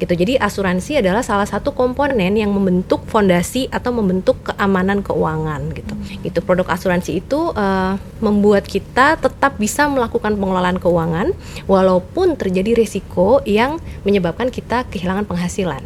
gitu. Jadi asuransi adalah salah satu komponen yang membentuk fondasi atau membentuk keamanan keuangan gitu. Itu produk asuransi itu membuat kita tetap bisa melakukan pengelolaan keuangan walaupun terjadi risiko yang menyebabkan kita kehilangan penghasilan.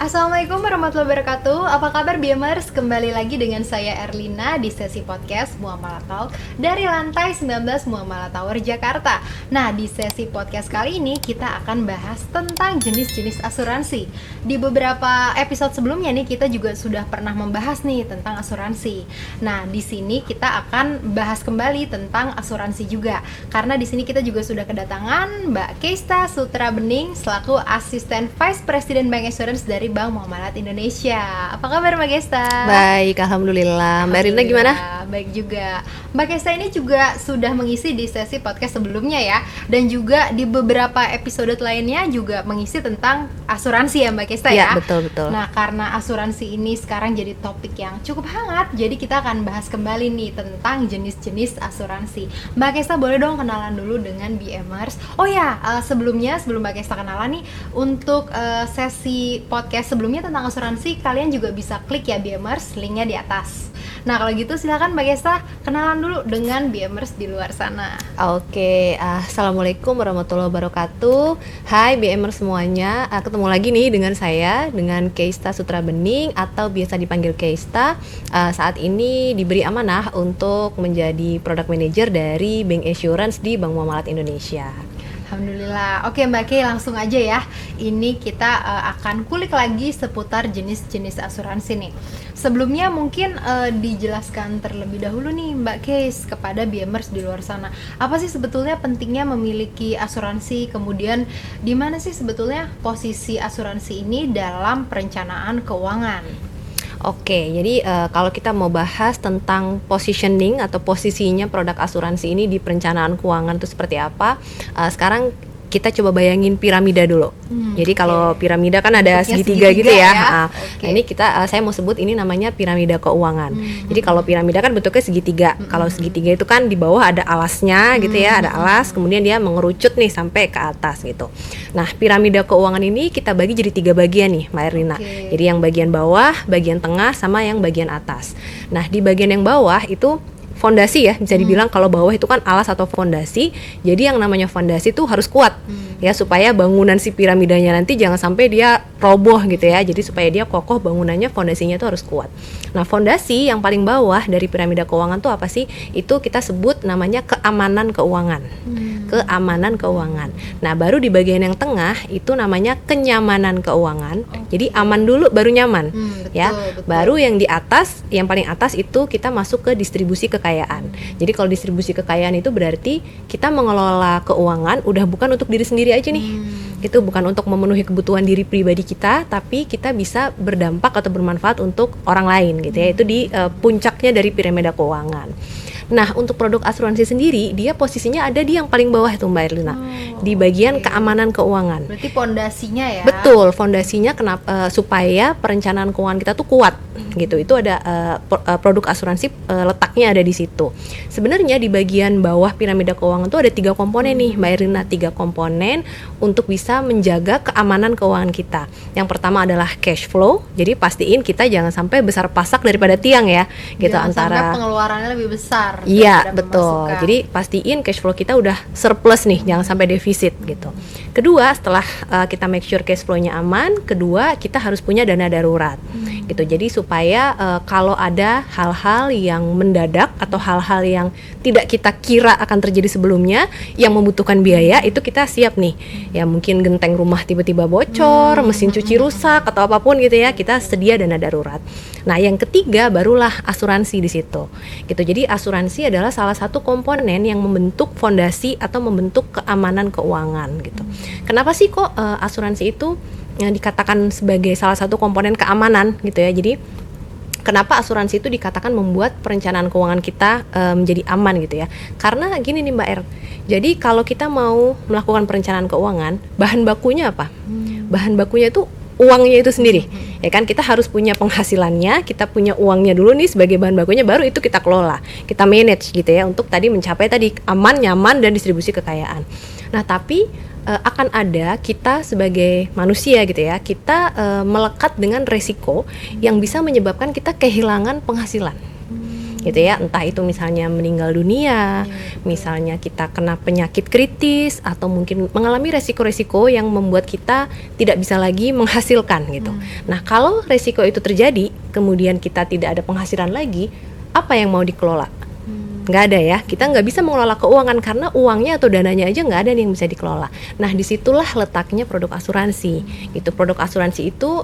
Assalamualaikum warahmatullahi wabarakatuh. Apa kabar BMers? Kembali lagi dengan saya Erlina di sesi podcast Muamalah Talk dari lantai 19 Muamalah Tower Jakarta. Nah, di sesi podcast kali ini kita akan bahas tentang jenis-jenis asuransi. Di beberapa episode sebelumnya nih kita juga sudah pernah membahas nih tentang asuransi. Nah, di sini kita akan bahas kembali tentang asuransi juga. Karena di sini kita juga sudah kedatangan Mbak Keista Sutra Bening selaku Asisten Vice President Bank Insurance dari Bank Muamalat Indonesia. Apa kabar Mbak Keista? Baik, alhamdulillah. Mbak Rina gimana? Baik juga. Mbak Keista ini juga sudah mengisi di sesi podcast sebelumnya ya, dan juga di beberapa episode lainnya juga mengisi tentang asuransi ya Mbak Keista ya. Iya, betul. Nah, karena asuransi ini sekarang jadi topik yang cukup hangat, jadi kita akan bahas kembali nih tentang jenis-jenis asuransi. Mbak Keista boleh dong kenalan dulu dengan BMers. Oh ya, sebelum Mbak Keista kenalan nih, untuk sesi podcast sebelumnya tentang asuransi, kalian juga bisa klik ya BMers, linknya di atas. Nah, kalau gitu silakan Mbak Keista kenalan dulu dengan BMers di luar sana. Oke, assalamualaikum warahmatullahi wabarakatuh. Hai BMers semuanya, ketemu lagi nih dengan saya, dengan Keista Sutra Bening atau biasa dipanggil Keista. Saat ini diberi amanah untuk menjadi product manager dari Bank Insurance di Bank Muamalat Indonesia. Alhamdulillah. Oke Mbak Kei, langsung aja ya. Ini kita akan kulik lagi seputar jenis-jenis asuransi nih. Sebelumnya mungkin dijelaskan terlebih dahulu nih Mbak Kei kepada BMers di luar sana. Apa sih sebetulnya pentingnya memiliki asuransi? Kemudian di mana sih sebetulnya posisi asuransi ini dalam perencanaan keuangan? Oke, jadi kalau kita mau bahas tentang positioning atau posisinya produk asuransi ini di perencanaan keuangan itu seperti apa, sekarang kita coba bayangin piramida dulu. Jadi kalau piramida kan ada segitiga gitu ya. Nah, ini saya mau sebut ini namanya piramida keuangan. Jadi kalau piramida kan bentuknya segitiga. Kalau segitiga itu kan di bawah ada alasnya gitu ya, ada alas, kemudian dia mengerucut nih sampai ke atas gitu. Nah, piramida keuangan ini kita bagi jadi 3 bagian nih, Mbak Erlina. Jadi yang bagian bawah, bagian tengah, sama yang bagian atas. Nah, di bagian yang bawah itu fondasi ya, bisa dibilang kalau bawah itu kan alas atau fondasi. Jadi yang namanya fondasi itu harus kuat ya, supaya bangunan si piramidanya nanti jangan sampai dia roboh gitu ya. Jadi supaya dia kokoh bangunannya, fondasinya itu harus kuat. Nah, fondasi yang paling bawah dari piramida keuangan tuh apa sih? Itu kita sebut namanya keamanan keuangan. Keamanan keuangan. Nah, baru di bagian yang tengah itu namanya kenyamanan keuangan. Jadi aman dulu baru nyaman. Betul. Baru yang di atas, yang paling atas itu kita masuk ke distribusi kekayaan. Jadi kalau distribusi kekayaan itu berarti kita mengelola keuangan udah bukan untuk diri sendiri aja nih. Itu bukan untuk memenuhi kebutuhan diri pribadi kita, tapi kita bisa berdampak atau bermanfaat untuk orang lain gitu ya. Itu di puncaknya dari piramida keuangan. Nah, untuk produk asuransi sendiri, dia posisinya ada di yang paling bawah itu Mbak Erlina, di bagian keamanan keuangan. Berarti fondasinya ya? Betul, fondasinya kenapa supaya perencanaan keuangan kita tuh kuat gitu. Itu ada produk asuransi letaknya ada di situ. Sebenarnya di bagian bawah piramida keuangan tuh ada 3 komponen nih Mbak Erlina, 3 komponen untuk bisa menjaga keamanan keuangan kita. Yang pertama adalah cash flow. Jadi pastiin kita jangan sampai besar pasak daripada tiang ya, gitu. Jangan antara sampai pengeluarannya lebih besar. Iya, betul. Jadi pastiin cash flow kita udah surplus nih, jangan sampai defisit gitu. Kedua, setelah kita make sure cash flow-nya aman, kedua kita harus punya dana darurat. Gitu. Jadi supaya kalau ada hal-hal yang mendadak atau hal-hal yang tidak kita kira akan terjadi sebelumnya yang membutuhkan biaya, itu kita siap nih. Ya mungkin genteng rumah tiba-tiba bocor, mesin cuci rusak atau apapun gitu ya, kita sedia dana darurat. Nah, yang ketiga barulah asuransi di situ. Gitu. Jadi asuransi adalah salah satu komponen yang membentuk fondasi atau membentuk keamanan keuangan gitu. Kenapa sih kok asuransi itu yang dikatakan sebagai salah satu komponen keamanan gitu ya? Jadi kenapa asuransi itu dikatakan membuat perencanaan keuangan kita menjadi aman gitu ya. Karena gini nih Mbak Er, jadi kalau kita mau melakukan perencanaan keuangan, bahan bakunya apa? Bahan bakunya itu uangnya itu sendiri, ya kan. Kita harus punya penghasilannya, kita punya uangnya dulu nih sebagai bahan bakunya, baru itu kita kelola, kita manage gitu ya, untuk tadi mencapai tadi aman, nyaman, dan distribusi kekayaan. Nah tapi akan ada kita sebagai manusia gitu ya, kita melekat dengan resiko yang bisa menyebabkan kita kehilangan penghasilan gitu ya, entah itu misalnya meninggal dunia, misalnya kita kena penyakit kritis, atau mungkin mengalami resiko-resiko yang membuat kita tidak bisa lagi menghasilkan gitu. Nah kalau resiko itu terjadi, kemudian kita tidak ada penghasilan lagi, apa yang mau dikelola? Nggak ada ya, kita nggak bisa mengelola keuangan karena uangnya atau dananya aja nggak ada yang bisa dikelola. Nah disitulah letaknya produk asuransi. Itu produk asuransi itu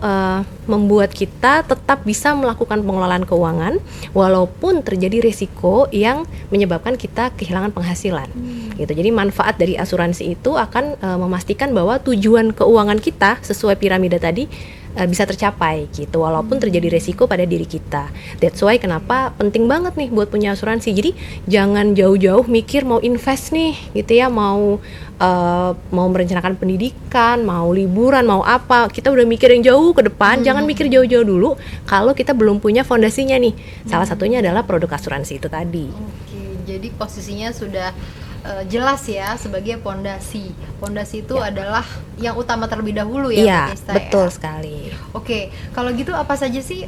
membuat kita tetap bisa melakukan pengelolaan keuangan walaupun terjadi risiko yang menyebabkan kita kehilangan penghasilan. Gitu. Jadi manfaat dari asuransi itu akan memastikan bahwa tujuan keuangan kita sesuai piramida tadi bisa tercapai gitu, walaupun terjadi resiko pada diri kita. That's why kenapa penting banget nih buat punya asuransi. Jadi jangan jauh-jauh mikir mau invest nih gitu ya, mau merencanakan pendidikan, mau liburan, mau apa, kita udah mikir yang jauh ke depan. Jangan mikir jauh-jauh dulu kalau kita belum punya fondasinya nih. Salah satunya adalah produk asuransi itu tadi. Oke, jadi posisinya sudah jelas ya sebagai pondasi. Pondasi itu adalah yang utama terlebih dahulu ya. Iya, betul sekali. Oke, kalau gitu apa saja sih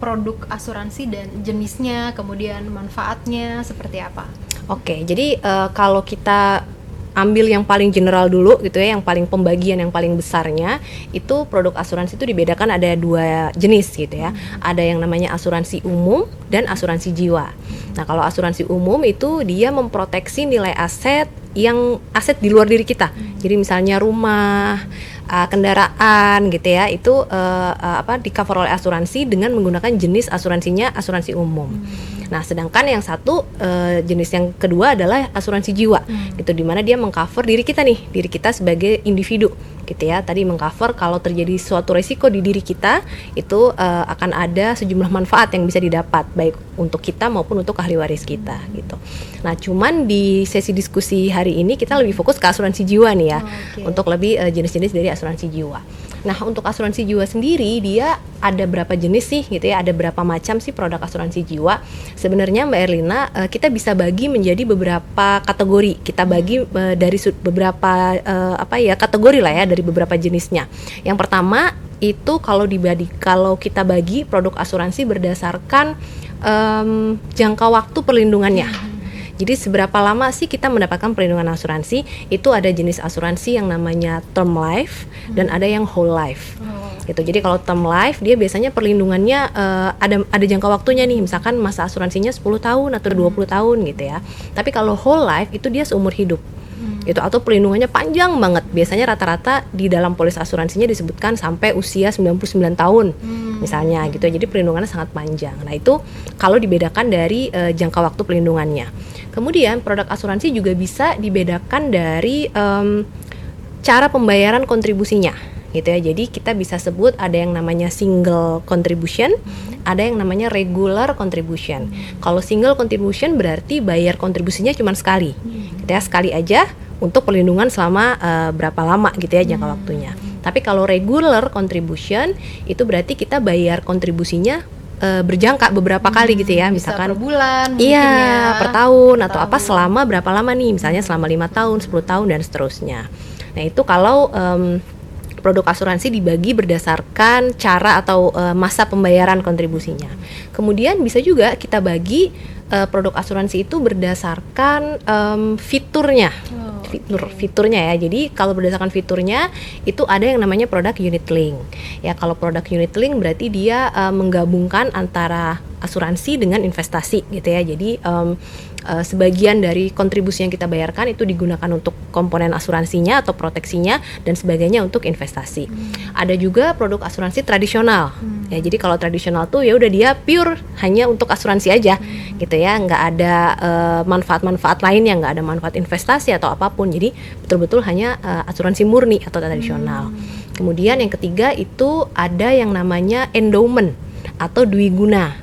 produk asuransi dan jenisnya, kemudian manfaatnya seperti apa? Oke, jadi kalau kita ambil yang paling general dulu gitu ya, yang paling pembagian yang paling besarnya, itu produk asuransi itu dibedakan ada 2 jenis gitu ya. Ada yang namanya asuransi umum dan asuransi jiwa. Nah kalau asuransi umum itu dia memproteksi nilai aset yang aset di luar diri kita. Jadi misalnya rumah, kendaraan gitu ya, itu di cover oleh asuransi dengan menggunakan jenis asuransinya asuransi umum. Nah sedangkan yang satu jenis yang kedua adalah asuransi jiwa, gitu, dimana dia mengcover diri kita nih, diri kita sebagai individu gitu ya. Tadi mengcover kalau terjadi suatu resiko di diri kita, itu akan ada sejumlah manfaat yang bisa didapat baik untuk kita maupun untuk ahli waris kita gitu. Nah cuman di sesi diskusi hari ini kita lebih fokus ke asuransi jiwa nih ya, untuk lebih jenis-jenis dari asuransi jiwa. Nah untuk asuransi jiwa sendiri dia ada berapa jenis sih gitu ya, ada berapa macam sih produk asuransi jiwa. Sebenarnya Mbak Erlina, kita bisa bagi menjadi beberapa kategori. Kita bagi dari beberapa kategori lah ya, dari beberapa jenisnya. Yang pertama itu kalau kita bagi produk asuransi berdasarkan jangka waktu perlindungannya. Jadi seberapa lama sih kita mendapatkan perlindungan asuransi? Itu ada jenis asuransi yang namanya term life dan ada yang whole life. Gitu. Jadi kalau term life dia biasanya perlindungannya ada jangka waktunya nih, misalkan masa asuransinya 10 tahun atau 20 tahun gitu ya. Tapi kalau whole life itu dia seumur hidup. Itu atau perlindungannya panjang banget. Biasanya rata-rata di dalam polis asuransinya disebutkan sampai usia 99 tahun misalnya gitu. Jadi perlindungannya sangat panjang. Nah itu kalau dibedakan dari jangka waktu perlindungannya. Kemudian produk asuransi juga bisa dibedakan dari cara pembayaran kontribusinya gitu ya. Jadi kita bisa sebut ada yang namanya single contribution, ada yang namanya regular contribution. Kalau single contribution berarti bayar kontribusinya cuma sekali, gitu ya, sekali aja untuk perlindungan selama berapa lama gitu ya jangka waktunya. Tapi kalau regular contribution itu berarti kita bayar kontribusinya berjangka beberapa kali gitu ya, misalkan per bulan, iya, per tahun atau apa selama berapa lama nih, misalnya selama 5 tahun, 10 tahun dan seterusnya. Nah itu kalau produk asuransi dibagi berdasarkan cara atau masa pembayaran kontribusinya. Kemudian bisa juga kita bagi produk asuransi itu berdasarkan fiturnya. Fiturnya ya. Jadi kalau berdasarkan fiturnya itu ada yang namanya produk unit link. Ya kalau produk unit link berarti dia menggabungkan antara asuransi dengan investasi gitu ya. Jadi sebagian dari kontribusi yang kita bayarkan itu digunakan untuk komponen asuransinya atau proteksinya dan sebagainya untuk investasi. Ada juga produk asuransi tradisional. Ya jadi kalau tradisional tuh ya udah dia pure hanya untuk asuransi aja gitu ya, nggak ada manfaat-manfaat lainnya, nggak ada manfaat investasi atau apapun. Jadi betul-betul hanya asuransi murni atau tradisional. Kemudian yang ketiga itu ada yang namanya endowment atau dwiguna.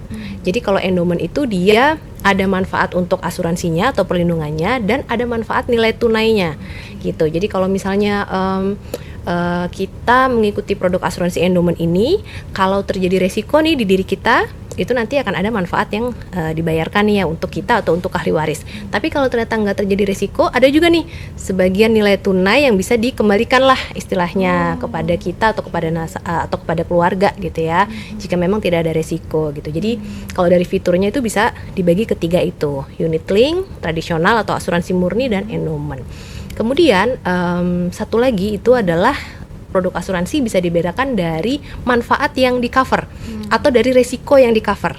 Jadi kalau endowment itu dia ada manfaat untuk asuransinya atau perlindungannya dan ada manfaat nilai tunainya gitu. Jadi kalau misalnya kita mengikuti produk asuransi endowment ini, kalau terjadi resiko nih di diri kita, itu nanti akan ada manfaat yang dibayarkan nih ya untuk kita atau untuk ahli waris. Tapi kalau ternyata nggak terjadi resiko, ada juga nih sebagian nilai tunai yang bisa dikembalikan lah istilahnya kepada kita atau kepada keluarga gitu ya, jika memang tidak ada resiko gitu. Jadi kalau dari fiturnya itu bisa dibagi ketiga itu, unit link, tradisional atau asuransi murni, dan endowment. Kemudian satu lagi itu adalah produk asuransi bisa dibedakan dari manfaat yang di cover atau dari resiko yang di cover.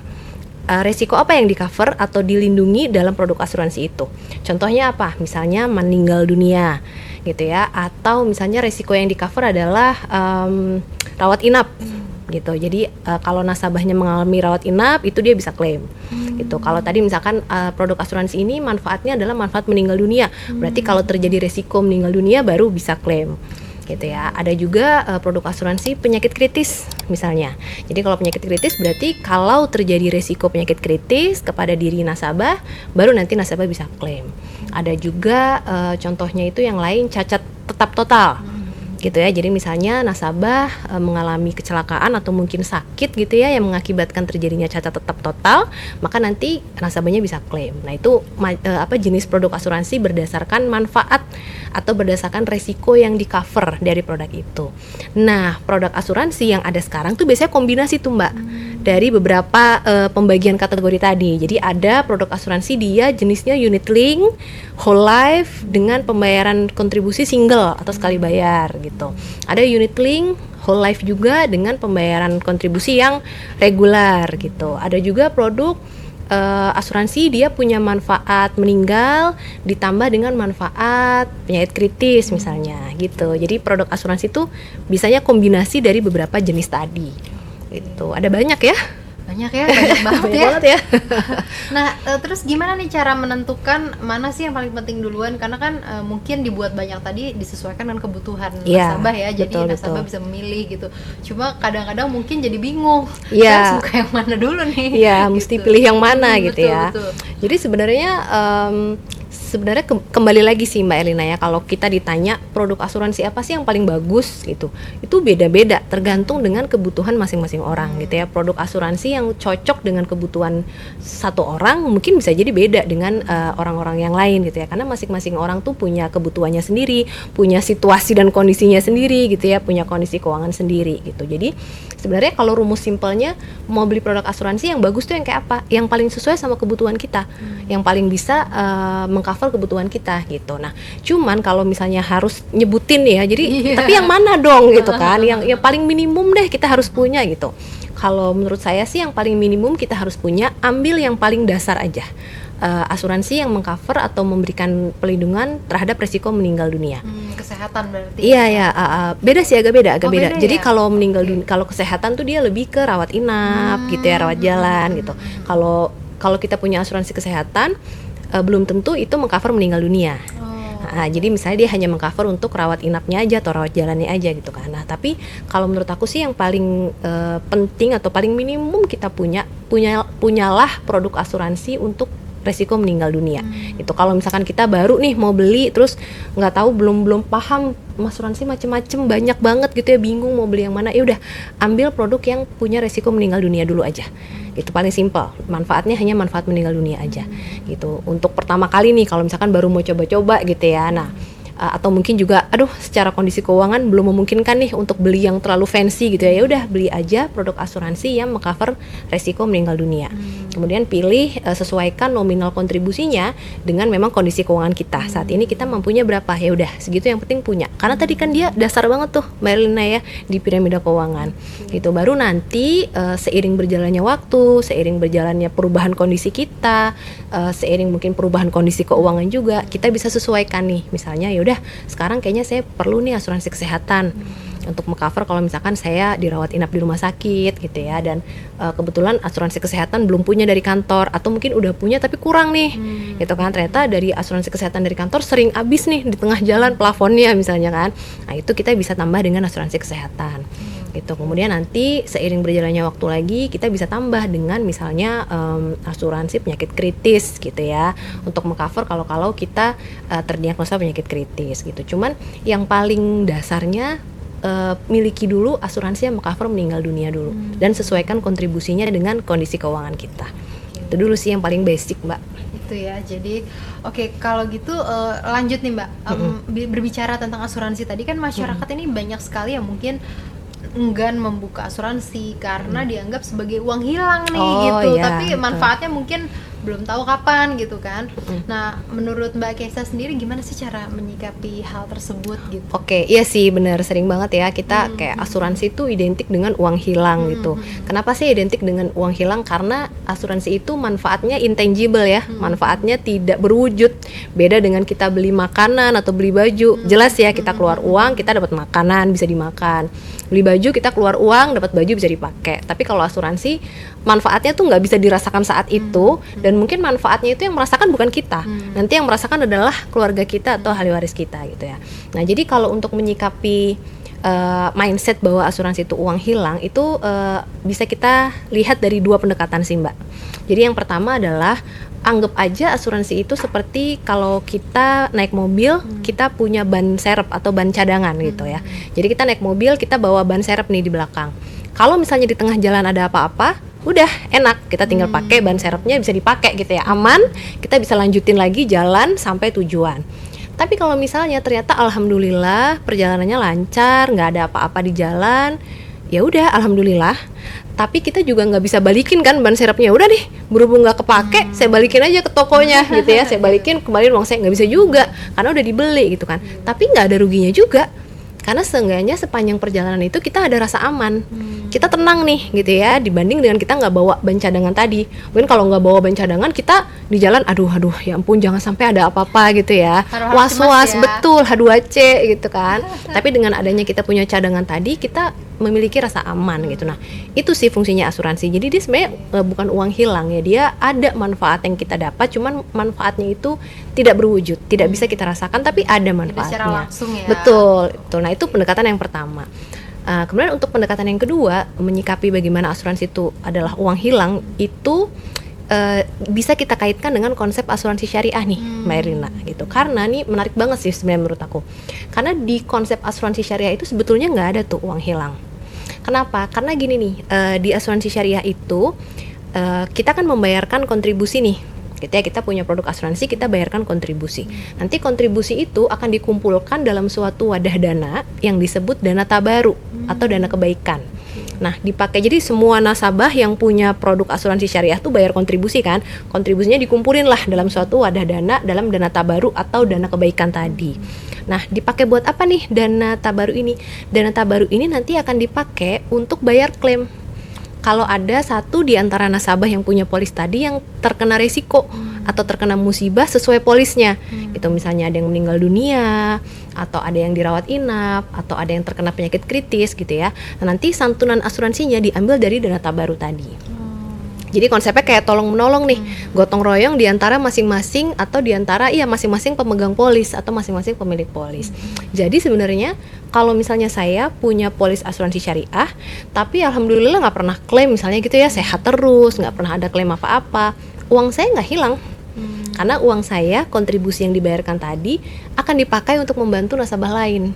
Resiko apa yang di cover atau dilindungi dalam produk asuransi itu? Contohnya apa? Misalnya meninggal dunia gitu ya, atau misalnya resiko yang di cover adalah rawat inap gitu. Jadi kalau nasabahnya mengalami rawat inap itu dia bisa klaim gitu. Kalau tadi misalkan produk asuransi ini manfaatnya adalah manfaat meninggal dunia, berarti kalau terjadi resiko meninggal dunia baru bisa klaim gitu ya. Ada juga produk asuransi penyakit kritis misalnya. Jadi kalau penyakit kritis berarti kalau terjadi resiko penyakit kritis kepada diri nasabah, baru nanti nasabah bisa klaim. Ada juga contohnya itu yang lain, cacat tetap total gitu ya. Jadi misalnya nasabah mengalami kecelakaan atau mungkin sakit gitu ya yang mengakibatkan terjadinya cacat tetap total, maka nanti nasabahnya bisa klaim. Nah itu jenis produk asuransi berdasarkan manfaat atau berdasarkan resiko yang di cover dari produk itu. Nah produk asuransi yang ada sekarang tuh biasanya kombinasi tuh Mbak dari beberapa pembagian kategori tadi. Jadi ada produk asuransi dia jenisnya unit link, whole life dengan pembayaran kontribusi single atau sekali bayar gitu. Ada unit link, whole life juga dengan pembayaran kontribusi yang regular gitu. Ada juga produk asuransi dia punya manfaat meninggal ditambah dengan manfaat penyakit kritis misalnya gitu. Jadi produk asuransi itu bisanya kombinasi dari beberapa jenis tadi. Itu ada banyak ya. Banyak banget banyak ya. banget ya. Nah, terus gimana nih cara menentukan mana sih yang paling penting duluan? Karena kan mungkin dibuat banyak tadi disesuaikan dengan kebutuhan nasabah ya. Jadi nasabah bisa memilih gitu. Cuma kadang-kadang mungkin jadi bingung. Saya suka yang mana dulu nih? Iya, gitu. Mesti pilih yang mana gitu betul, ya. Betul. Jadi sebenarnya kembali lagi sih Mbak Elina ya, kalau kita ditanya produk asuransi apa sih yang paling bagus gitu, itu beda-beda tergantung dengan kebutuhan masing-masing orang gitu ya. Produk asuransi yang cocok dengan kebutuhan satu orang mungkin bisa jadi beda dengan orang-orang yang lain gitu ya, karena masing-masing orang tuh punya kebutuhannya sendiri, punya situasi dan kondisinya sendiri gitu ya, punya kondisi keuangan sendiri gitu. Jadi sebenarnya kalau rumus simpelnya mau beli produk asuransi yang bagus tuh yang kayak apa? Yang paling sesuai sama kebutuhan kita, yang paling bisa mengcover kebutuhan kita gitu. Nah, cuman kalau misalnya harus nyebutin ya, jadi tapi yang mana dong gitu kan? Yang paling minimum deh kita harus punya gitu. Kalau menurut saya sih yang paling minimum kita harus punya, ambil yang paling dasar aja. Asuransi yang mengcover atau memberikan perlindungan terhadap resiko meninggal dunia. Kesehatan berarti. Iya ya, beda sih, agak beda. Jadi ya? kalau meninggal dunia, kalau kesehatan tuh dia lebih ke rawat inap gitu ya, rawat jalan gitu. Kalau kita punya asuransi kesehatan, belum tentu itu mengcover meninggal dunia. Jadi misalnya dia hanya mengcover untuk rawat inapnya aja atau rawat jalannya aja gitu kan. Nah, tapi kalau menurut aku sih yang paling penting atau paling minimum kita punyalah produk asuransi untuk resiko meninggal dunia. Itu kalau misalkan kita baru nih mau beli terus nggak tahu, belum paham asuransi macem-macem banyak banget gitu ya, bingung mau beli yang mana, ya udah ambil produk yang punya resiko meninggal dunia dulu aja. Itu paling simpel, manfaatnya hanya manfaat meninggal dunia aja gitu. Untuk pertama kali nih kalau misalkan baru mau coba-coba gitu ya. Nah, atau mungkin juga secara kondisi keuangan belum memungkinkan nih untuk beli yang terlalu fancy gitu ya, udah beli aja produk asuransi yang mengcover resiko meninggal dunia. Kemudian pilih, sesuaikan nominal kontribusinya dengan memang kondisi keuangan kita. Saat ini kita mampunya berapa, ya udah segitu yang penting punya. Karena tadi kan dia dasar banget tuh Mbak Elina ya di piramida keuangan. Gitu. Baru nanti seiring berjalannya waktu, seiring berjalannya perubahan kondisi kita, seiring mungkin perubahan kondisi keuangan juga, kita bisa sesuaikan nih. Misalnya ya udah sekarang kayaknya saya perlu nih asuransi kesehatan untuk mengcover kalau misalkan saya dirawat inap di rumah sakit gitu ya, dan kebetulan asuransi kesehatan belum punya dari kantor, atau mungkin udah punya tapi kurang nih gitu kan, ternyata dari asuransi kesehatan dari kantor sering habis nih di tengah jalan plafonnya misalnya kan. Nah itu kita bisa tambah dengan asuransi kesehatan gitu. Kemudian nanti seiring berjalannya waktu lagi kita bisa tambah dengan misalnya asuransi penyakit kritis gitu ya, untuk mengcover kalau kita terdiagnosa penyakit kritis gitu. Cuman yang paling dasarnya miliki dulu asuransi yang mengcover meninggal dunia dulu, dan sesuaikan kontribusinya dengan kondisi keuangan kita. Itu dulu sih yang paling basic, Mbak. Itu ya. Jadi oke, kalau gitu lanjut nih Mbak. Berbicara tentang asuransi tadi kan masyarakat ini banyak sekali yang mungkin enggan membuka asuransi karena dianggap sebagai uang hilang nih gitu. Iya, Tapi manfaatnya mungkin belum tahu kapan gitu kan. Nah, menurut Mbak Kesa sendiri gimana sih cara menyikapi hal tersebut gitu? Oke, iya sih benar, sering banget ya kita kayak asuransi itu identik dengan uang hilang gitu. Kenapa sih identik dengan uang hilang? Karena asuransi itu manfaatnya intangible ya, manfaatnya tidak berwujud. Beda dengan kita beli makanan atau beli baju. Jelas ya, kita keluar uang, kita dapat makanan bisa dimakan. Beli baju, kita keluar uang, dapat baju bisa dipakai. Tapi kalau asuransi, manfaatnya tuh nggak bisa dirasakan saat itu, dan mungkin manfaatnya itu yang merasakan bukan kita. Nanti yang merasakan adalah keluarga kita atau ahli waris kita gitu ya. Nah, jadi kalau untuk menyikapi mindset bahwa asuransi itu uang hilang itu bisa kita lihat dari dua pendekatan sih, Mbak. Jadi yang pertama adalah anggap aja asuransi itu seperti kalau kita naik mobil, kita punya ban serep atau ban cadangan gitu ya. Jadi kita naik mobil, kita bawa ban serep nih di belakang. Kalau misalnya di tengah jalan ada apa-apa, udah enak, kita tinggal pakai ban serepnya, bisa dipakai gitu ya, aman, kita bisa lanjutin lagi jalan sampai tujuan. Tapi kalau misalnya ternyata alhamdulillah perjalanannya lancar, nggak ada apa-apa di jalan, ya udah alhamdulillah. Tapi kita juga nggak bisa balikin kan ban serepnya, udah deh berhubung nggak kepake, saya balikin aja ke tokonya gitu ya, saya balikin kembali uang saya, nggak bisa juga karena udah dibeli gitu kan. Tapi nggak ada ruginya juga, karena seenggaknya sepanjang perjalanan itu kita ada rasa aman, kita tenang nih gitu ya, dibanding dengan kita nggak bawa ban cadangan tadi. Mungkin kalau nggak bawa ban cadangan, kita di jalan aduh ya ampun jangan sampai ada apa-apa gitu ya, was-was ya. Betul, H2C gitu kan. Tapi dengan adanya kita punya cadangan tadi, kita memiliki rasa aman gitu. Nah, itu sih fungsinya asuransi. Jadi dia sebenarnya bukan uang hilang ya, dia ada manfaat yang kita dapat, cuman manfaatnya itu tidak berwujud, tidak bisa kita rasakan, tapi ada manfaatnya. Secara langsung ya. Betul. Nah, itu pendekatan yang pertama. Kemudian untuk pendekatan yang kedua, menyikapi bagaimana asuransi itu adalah uang hilang, itu bisa kita kaitkan dengan konsep asuransi syariah nih, Mbak Erlina gitu. Karena nih menarik banget sih sebenarnya menurut aku. Karena di konsep asuransi syariah itu sebetulnya nggak ada tuh uang hilang. Kenapa? Karena gini nih, di asuransi syariah itu kita kan membayarkan kontribusi nih. Kita punya produk asuransi, kita bayarkan kontribusi. Nanti kontribusi itu akan dikumpulkan dalam suatu wadah dana yang disebut dana tabaru atau dana kebaikan. Nah, dipakai, jadi semua nasabah yang punya produk asuransi syariah tuh bayar kontribusi kan. Kontribusinya dikumpulin lah dalam suatu wadah dana, dalam dana tabaru atau dana kebaikan tadi. Nah, dipakai buat apa nih dana tabaru ini? Dana tabaru ini nanti akan dipakai untuk bayar klaim. Kalau ada satu di antara nasabah yang punya polis tadi yang terkena resiko atau terkena musibah sesuai polisnya, itu misalnya ada yang meninggal dunia, atau ada yang dirawat inap, atau ada yang terkena penyakit kritis gitu ya. Nah, nanti santunan asuransinya diambil dari dana tabaru tadi. Jadi konsepnya kayak tolong menolong nih, gotong royong di antara masing-masing atau di antara masing-masing pemegang polis atau masing-masing pemilik polis. Jadi sebenarnya kalau misalnya saya punya polis asuransi syariah, tapi alhamdulillah nggak pernah klaim misalnya gitu ya, sehat terus, nggak pernah ada klaim apa-apa, uang saya nggak hilang. Karena uang saya, kontribusi yang dibayarkan tadi akan dipakai untuk membantu nasabah lain.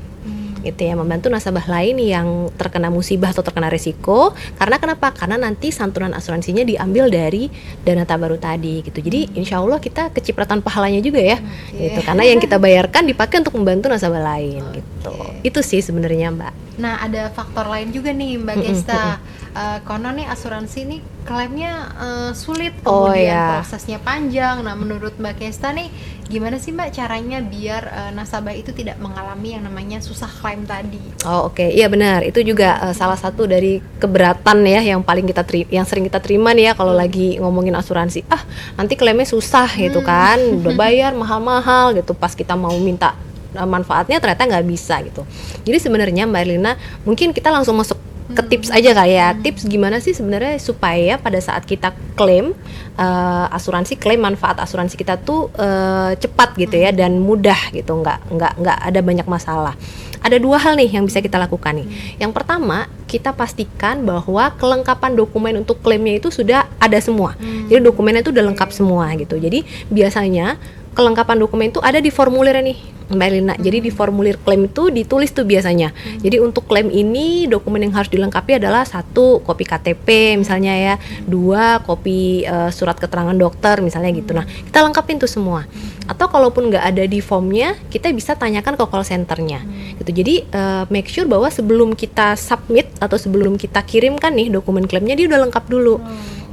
Gitu ya, membantu nasabah lain yang terkena musibah atau terkena resiko. Karena kenapa? Karena nanti santunan asuransinya diambil dari dana tabaru tadi gitu. Jadi insya Allah kita kecipratan pahalanya juga ya, gitu. Karena yang kita bayarkan dipakai untuk membantu nasabah lain gitu. Itu sih sebenarnya, Mbak. Nah, ada faktor lain juga nih Mbak Gesta. Konon nih asuransi nih klaimnya sulit, kemudian prosesnya panjang. Nah, menurut Mbak Gesta nih gimana sih Mbak caranya biar nasabah itu tidak mengalami yang namanya susah klaim tadi? Iya benar. Itu juga salah satu dari keberatan ya yang paling yang sering kita terima nih ya kalau lagi ngomongin asuransi. Nanti klaimnya susah gitu kan, udah bayar mahal-mahal gitu, pas kita mau minta manfaatnya ternyata nggak bisa gitu. Jadi sebenarnya Mbak Erlina, mungkin kita langsung masuk ke tips aja kali ya. Tips gimana sih sebenarnya supaya pada saat kita klaim asuransi, klaim manfaat asuransi kita tuh cepat gitu ya dan mudah gitu, nggak ada banyak masalah. ada 2 hal nih yang bisa kita lakukan nih. Yang pertama, kita pastikan bahwa kelengkapan dokumen untuk klaimnya itu sudah ada semua. Jadi dokumennya itu udah lengkap semua gitu. Jadi biasanya kelengkapan dokumen itu ada di formulir nih Mbak Elina. Jadi di formulir klaim itu ditulis tuh biasanya. Jadi untuk klaim ini dokumen yang harus dilengkapi adalah 1 kopi KTP misalnya ya, 2 kopi surat keterangan dokter misalnya gitu. Nah kita lengkapin tuh semua. Atau kalaupun nggak ada di formnya, kita bisa tanyakan ke call centernya gitu. Jadi make sure bahwa sebelum kita submit atau sebelum kita kirimkan nih dokumen klaimnya, dia udah lengkap dulu.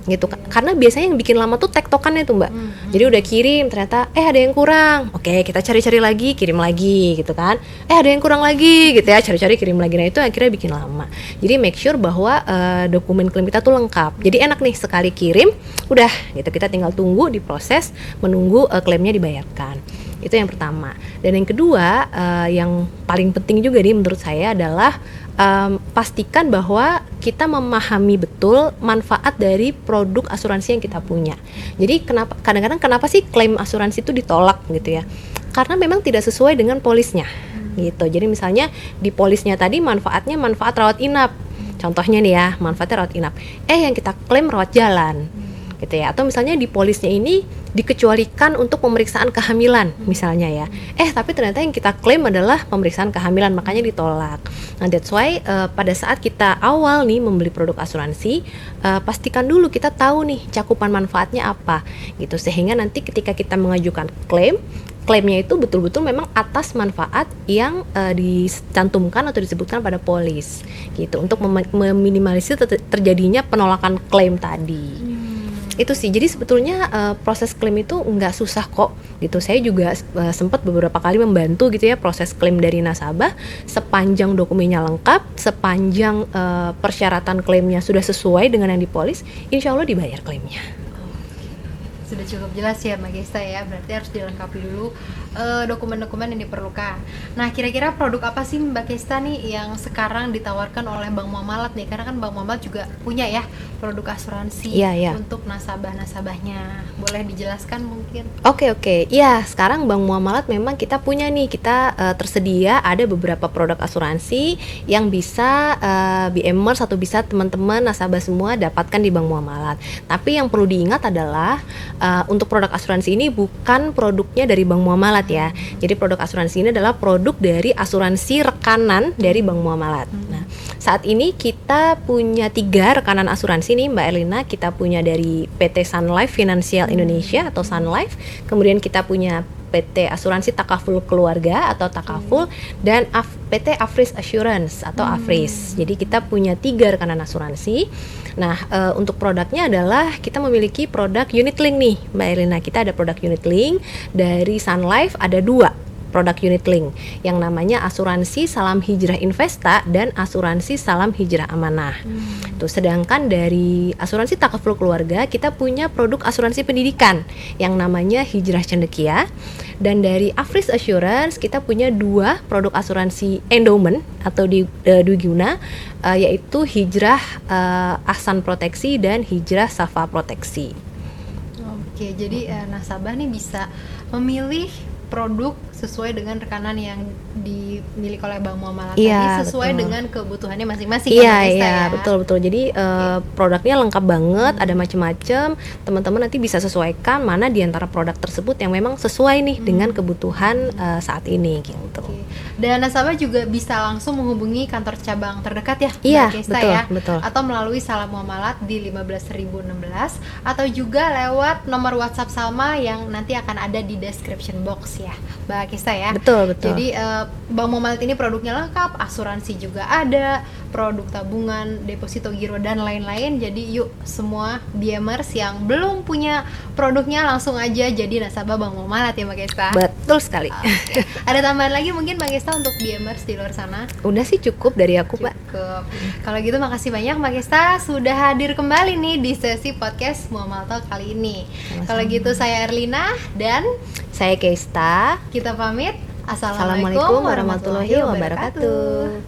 Gitu, karena biasanya yang bikin lama tuh tektokannya tuh Mbak. Jadi udah kirim ternyata ada yang kurang, oke kita cari-cari lagi, kirim lagi gitu kan. Ada yang kurang lagi gitu ya, cari-cari kirim lagi. Nah itu akhirnya bikin lama. Jadi make sure bahwa dokumen klaim kita tuh lengkap. Jadi enak nih, sekali kirim udah gitu, kita tinggal tunggu diproses, menunggu klaimnya dibayarkan. Itu yang pertama. Dan yang kedua, yang paling penting juga nih menurut saya adalah pastikan bahwa kita memahami betul manfaat dari produk asuransi yang kita punya. Jadi kadang-kadang kenapa sih klaim asuransi itu ditolak gitu ya? Karena memang tidak sesuai dengan polisnya gitu. Jadi misalnya di polisnya tadi manfaatnya manfaat rawat inap. Contohnya nih ya, manfaatnya rawat inap. Yang kita klaim rawat jalan. Gitu ya, atau misalnya di polisnya ini dikecualikan untuk pemeriksaan kehamilan misalnya ya, tapi ternyata yang kita klaim adalah pemeriksaan kehamilan, makanya ditolak. Nah that's why pada saat kita awal nih membeli produk asuransi, pastikan dulu kita tahu nih cakupan manfaatnya apa gitu, sehingga nanti ketika kita mengajukan klaimnya itu betul-betul memang atas manfaat yang dicantumkan atau disebutkan pada polis gitu, untuk meminimalisir terjadinya penolakan klaim tadi. Itu sih, jadi sebetulnya proses klaim itu nggak susah kok gitu. Saya juga sempat beberapa kali membantu gitu ya proses klaim dari nasabah, sepanjang dokumennya lengkap, sepanjang persyaratan klaimnya sudah sesuai dengan yang dipolis, insya Allah dibayar klaimnya. Sudah cukup jelas ya Mbak Gesta ya, berarti harus dilengkapi dulu dokumen-dokumen yang diperlukan. Nah kira-kira produk apa sih Mbak Gesta nih yang sekarang ditawarkan oleh Bank Muamalat nih? Karena kan Bank Muamalat juga punya ya produk asuransi untuk nasabah-nasabahnya. Boleh dijelaskan mungkin? Oke. Ya sekarang Bank Muamalat memang kita punya nih, kita tersedia ada beberapa produk asuransi yang bisa BMers atau bisa teman-teman nasabah semua dapatkan di Bank Muamalat. Tapi yang perlu diingat adalah untuk produk asuransi ini bukan produknya dari Bank Muamalat ya. Jadi produk asuransi ini adalah produk dari asuransi rekanan dari Bank Muamalat. Nah, saat ini kita punya 3 rekanan asuransi nih Mbak Elina. Kita punya dari PT Sun Life Financial Indonesia atau Sun Life. Kemudian kita punya PT Asuransi Takaful Keluarga atau Takaful, dan PT Afris Assurance atau Afris. Jadi kita punya 3 rekanan asuransi. Nah untuk produknya adalah kita memiliki produk unit link nih Mbak Elina. Kita ada produk unit link dari Sun Life, ada 2 produk unit link yang namanya asuransi Salam Hijrah Investa dan asuransi Salam Hijrah Amanah. Tuh, sedangkan dari asuransi Takaful Keluarga kita punya produk asuransi pendidikan yang namanya Hijrah Cendekia, dan dari Afris Assurance kita punya 2 produk asuransi endowment atau Dwiguna, yaitu Hijrah Ahsan Proteksi dan Hijrah Safa Proteksi. Oke, jadi nasabah nih bisa memilih produk sesuai dengan rekanan yang dimiliki oleh Bank Muamalat tadi, sesuai dengan kebutuhannya masing-masing. Iya, betul. Jadi produknya lengkap banget, ada macam-macam. Teman-teman nanti bisa sesuaikan mana di antara produk tersebut yang memang sesuai nih dengan kebutuhan saat ini gitu. Dan nasabah juga bisa langsung menghubungi kantor cabang terdekat ya, iya, betul. Atau melalui Salam Muamalat di 15.016 atau juga lewat nomor WhatsApp Salma yang nanti akan ada di description box ya, Mbak Kista ya. Betul. Jadi Bank Muamalat ini produknya lengkap, asuransi juga ada, produk tabungan, deposito giro dan lain-lain. Jadi yuk semua BMers yang belum punya produknya langsung aja jadi nasabah Bank Muamalat ya Mbak Kista. Betul sekali. Ada tambahan lagi mungkin Mbak Kista untuk BMers di luar sana? Udah sih cukup dari aku Mbak. Kalau gitu makasih banyak Mbak Kista sudah hadir kembali nih di sesi podcast Muamalat Talk kali ini. Kalau gitu saya Erlina dan saya Kesta. Kita pamit. Assalamualaikum warahmatullahi wabarakatuh.